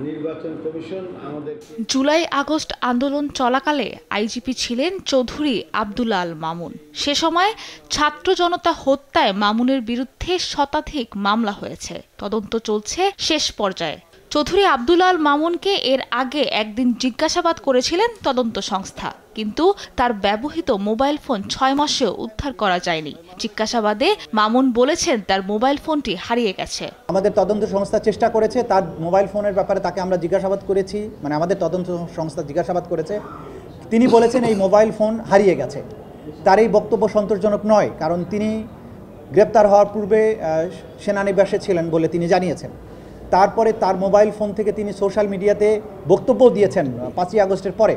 নির্বাচন কমিশন আমাদের July August আন্দোলন চলাকালে আইজিপি ছিলেন চৌধুরী আব্দুল আল মামুন। সে সময় ছাত্র জনতা হত্যায় মামুনের বিরুদ্ধে শতাধিক মামলা হয়েছে, তদন্ত চলছে শেষ পর্যায়ে। চৌধুরী আব্দুল আল মামুনকে এর আগে একদিন জিজ্ঞাসাবাদ করেছিলেন তদন্ত সংস্থা, কিন্তু তার ব্যবহৃত মোবাইল ফোন ৬ মাসেও উদ্ধার করা যায়নি। জিজ্ঞাসাবাদে মামুন বলেছেন তার মোবাইল ফোনটি হারিয়ে গেছে। আমাদের তদন্ত সংস্থা চেষ্টা করেছে, তার মোবাইল ফোনের ব্যাপারে তাকে আমরা জিজ্ঞাসাবাদ করেছি, মানে আমাদের তদন্ত সংস্থা জিজ্ঞাসাবাদ করেছে। তিনি বলেছেন এই মোবাইল ফোন হারিয়ে গেছে। তার এই বক্তব্য সন্তোষজনক নয়, কারণ তিনি গ্রেপ্তার হওয়ার পূর্বে সেনানিবাসে ছিলেন বলে তিনি জানিয়েছেন। তারপরে তার মোবাইল ফোন থেকে তিনি সোশ্যাল মিডিয়াতে বক্তব্য দিয়েছেন ৫ই আগস্টের পরে।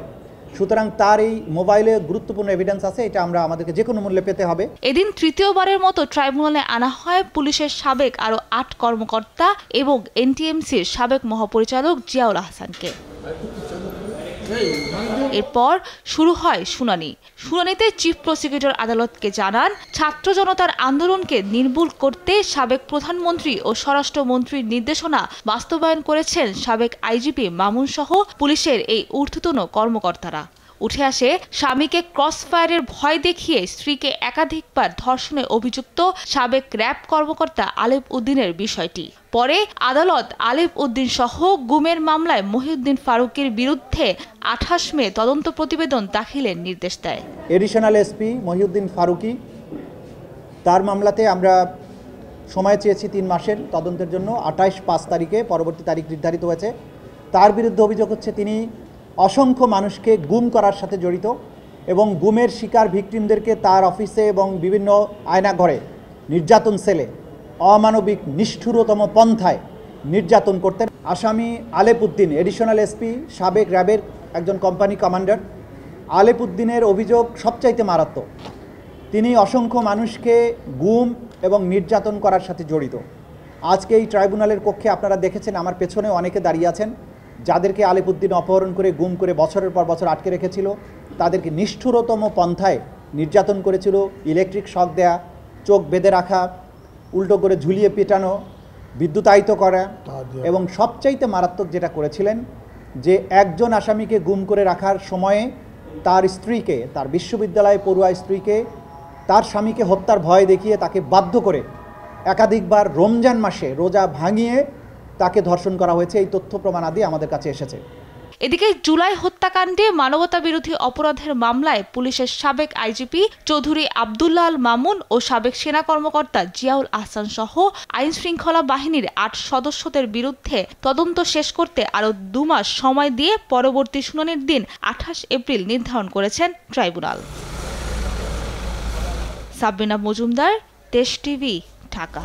সুতরাং তার এই মোবাইলে গুরুত্বপূর্ণ এভিডেন্স আছে, এটা আমরা আমাদেরকে যে কোনো মূল্যে পেতে হবে। এদিন তৃতীয়বারের মতো ট্রাইব্যুনালে আনা হয় পুলিশের সাবেক আরও ৮ কর্মকর্তা এবং এনটিএমসির সাবেক মহাপরিচালক জিয়াউল আহসানকে। এরপর শুরু হয় শুনানিতে চিফ প্রসিকিউটর আদালতকে জানান, ছাত্র জনতার আন্দোলনকে নির্মূল করতে সাবেক প্রধানমন্ত্রী ও স্বরাষ্ট্রমন্ত্রীর নির্দেশনা বাস্তবায়ন করেছেন সাবেক আইজিপি মামুন সহ পুলিশের এই ঊর্ধ্বতন কর্মকর্তারা। উঠে আসে স্বামীকে ক্রসফায়ারের ভয় দেখিয়ে স্ত্রীকে একাধিকবার ধর্ষণে অভিযুক্ত সাবেক র্যাব কর্মকর্তা আলেপ উদ্দিনের বিষয়টি। পরে আদালত আলেপ উদ্দিন সহ গুমের মামলায় মহিউদ্দিন ফারুকের বিরুদ্ধে ২৮ মে তদন্ত প্রতিবেদন দাখিলের নির্দেশ দেয়। এডিশনাল এসপি মহিউদ্দিন ফারুকি, তার মামলাতে আমরা সময় চেয়েছি ৩ মাসের তদন্তের জন্য। ২৮/৫ তারিখে পরবর্তী তারিখ নির্ধারিত হয়েছে। তার বিরুদ্ধে অভিযোগ হচ্ছে তিনি অসংখ্য মানুষকে গুম করার সাথে জড়িত এবং গুমের শিকার ভিকটিমদেরকে তার অফিসে এবং বিভিন্ন আয়নাঘরে নির্যাতন সেলে অমানবিক নিষ্ঠুরতম পন্থায় নির্যাতন করতেন। আসামি আলেপ উদ্দিন, এডিশনাল এসপি, সাবেক র্যাবের একজন কোম্পানি কমান্ডার। আলেপ উদ্দিনের অভিযোগ সবচাইতে মারাত্মক। তিনি অসংখ্য মানুষকে গুম এবং নির্যাতন করার সাথে জড়িত। আজকে এই ট্রাইব্যুনালের কক্ষে আপনারা দেখেছেন, আমার পেছনে অনেকে দাঁড়িয়ে আছেন, যাদেরকে আলেপ উদ্দিন অপহরণ করে গুম করে বছরের পর বছর আটকে রেখেছিল। তাদেরকে নিষ্ঠুরতম পন্থায় নির্যাতন করেছিল, ইলেকট্রিক শক দেয়া, চোখ বেঁধে রাখা, উল্টো করে ঝুলিয়ে পেটানো, বিদ্যুতায়িত করা, এবং সবচাইতে মারাত্মক যেটা করেছিলেন যে একজন আসামিকে গুম করে রাখার সময়ে তার স্ত্রীকে, তার বিশ্ববিদ্যালয়ে পড়ুয়া স্ত্রীকে তার স্বামীকে হত্যার ভয় দেখিয়ে তাকে বাধ্য করে একাধিকবার রমজান মাসে রোজা ভাঙিয়ে তাকে ধর্ষণ করা হয়েছে। এই তথ্য প্রমাণাদি আমাদের কাছে এসেছে। এদিকে জুলাই হত্যাকাণ্ডে মানবতা বিরোধী অপরাধের মামলায় পুলিশের সাবেক আইজিপি চৌধুরী আব্দুল আল মামুন ও সাবেক সেনা কর্মকর্তা জিয়াউল আহসান সহ আইন শৃঙ্খলা বাহিনীর ৮ সদস্যদের বিরুদ্ধে তদন্ত শেষ করতে আরও ২ মাস সময় দিয়ে পরবর্তী শুনানির দিন ২৮ এপ্রিল নির্ধারণ করেছেন ট্রাইব্যুনাল। সাবরিনা মজুমদার, দেশ টিভি, ঢাকা।